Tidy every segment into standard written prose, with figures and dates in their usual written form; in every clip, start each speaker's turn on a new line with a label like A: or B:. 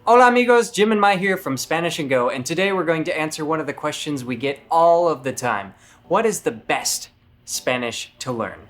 A: Hola amigos, Jim and Mai here from Spanish and Go, and today we're going to answer one of the questions we get all of the time. What is the best Spanish to learn?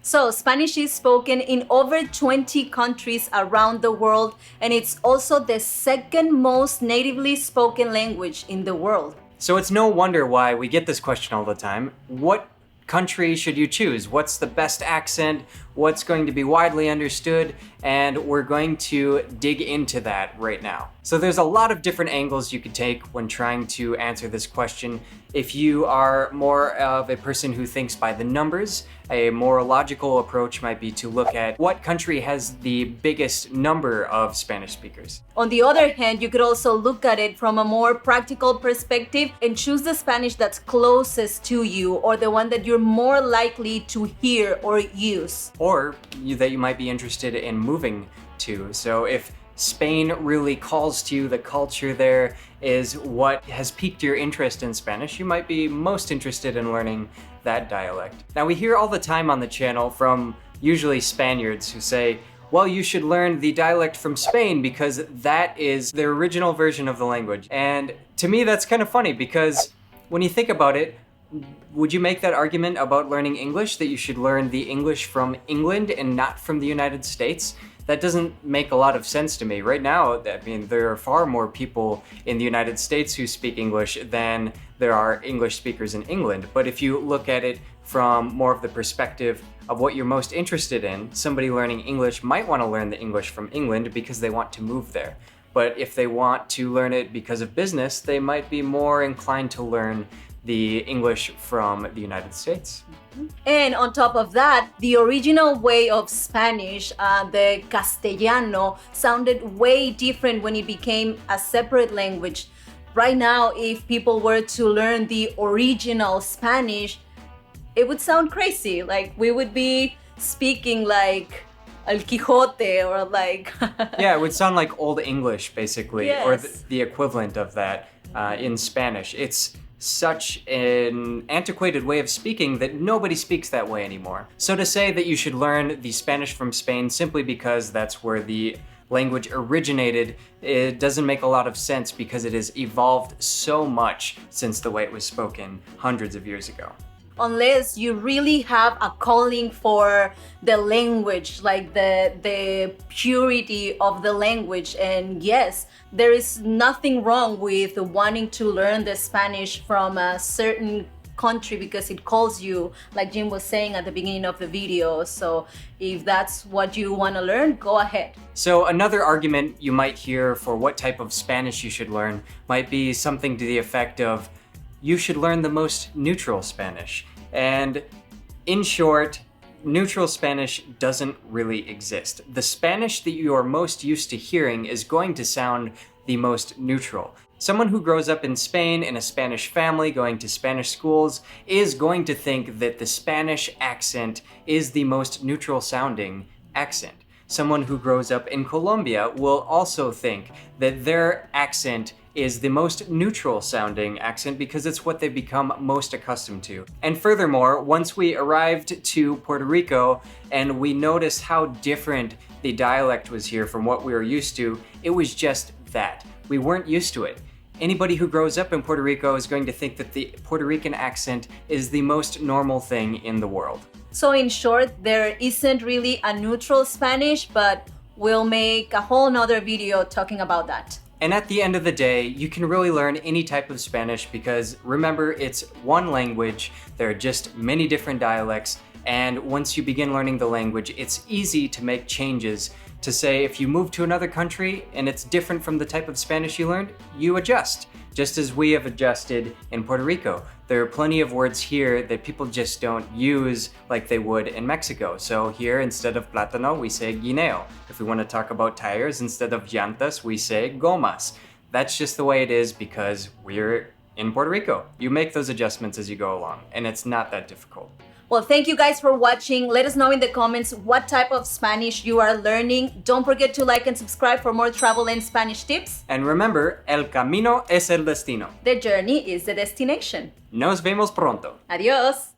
B: So, Spanish is spoken in over 20 countries around the world, and it's also the second most natively spoken language in the world.
A: So it's no wonder why we get this question all the time. What country should you choose? What's the best accent? What's going to be widely understood? And we're going to dig into that right now. So there's a lot of different angles you could take when trying to answer this question. If you are more of a person who thinks by the numbers, a more logical approach might be to look at what country has the biggest number of Spanish speakers.
B: On the other hand, you could also look at it from a more practical perspective and choose the Spanish that's closest to you or the one that you're more likely to hear or use.
A: Or that you might be interested in moving to. So if Spain really calls to you, the culture there is what has piqued your interest in Spanish, you might be most interested in learning that dialect. Now we hear all the time on the channel from usually Spaniards who say, well, you should learn the dialect from Spain because that is the original version of the language. And to me, that's kind of funny because when you think about it, would you make that argument about learning English, that you should learn the English from England and not from the United States? That doesn't make a lot of sense to me. Right now, I mean, there are far more people in the United States who speak English than there are English speakers in England. But if you look at it from more of the perspective of what you're most interested in, somebody learning English might want to learn the English from England because they want to move there. But if they want to learn it because of business, they might be more inclined to learn the English from the United States.
B: And on top of that, the original way of Spanish, the Castellano, sounded way different when it became a separate language. Right now, if people were to learn the original Spanish, it would sound crazy. Like we would be speaking like El Quijote or like...
A: Yeah, it would sound like Old English, basically,
B: Yes.
A: or the equivalent of that in Spanish. It's such an antiquated way of speaking that nobody speaks that way anymore. So to say that you should learn the Spanish from Spain simply because that's where the language originated, it doesn't make a lot of sense because it has evolved so much since the way it was spoken hundreds of years ago.
B: Unless you really have a calling for the language, like the purity of the language. And yes, there is nothing wrong with wanting to learn the Spanish from a certain country because it calls you, like Jim was saying at the beginning of the video. So if that's what you want to learn, go ahead.
A: So another argument you might hear for what type of Spanish you should learn might be something to the effect of, you should learn the most neutral Spanish. And in short, neutral Spanish doesn't really exist. The Spanish that you are most used to hearing is going to sound the most neutral. Someone who grows up in Spain in a Spanish family going to Spanish schools is going to think that the Spanish accent is the most neutral sounding accent. Someone who grows up in Colombia will also think that their accent is the most neutral sounding accent because it's what they've become most accustomed to. And furthermore, once we arrived to Puerto Rico and we noticed how different the dialect was here from what we were used to, it was just that. We weren't used to it. Anybody who grows up in Puerto Rico is going to think that the Puerto Rican accent is the most normal thing in the world.
B: So in short, there isn't really a neutral Spanish, but we'll make a whole nother video talking about that.
A: And at the end of the day, you can really learn any type of Spanish because remember, it's one language, there are just many different dialects, and once you begin learning the language, it's easy to make changes to say if you move to another country and it's different from the type of Spanish you learned, you adjust. Just as we have adjusted in Puerto Rico. There are plenty of words here that people just don't use like they would in Mexico. So here, instead of plátano, we say guineo. If we want to talk about tires, instead of llantas, we say gomas. That's just the way it is because we're in Puerto Rico. You make those adjustments as you go along, and it's not that difficult.
B: Well, thank you guys for watching. Let us know in the comments what type of Spanish you are learning. Don't forget to like and subscribe for more travel and Spanish tips.
A: And remember, el camino es el destino.
B: The journey is the destination.
A: Nos vemos pronto.
B: Adios.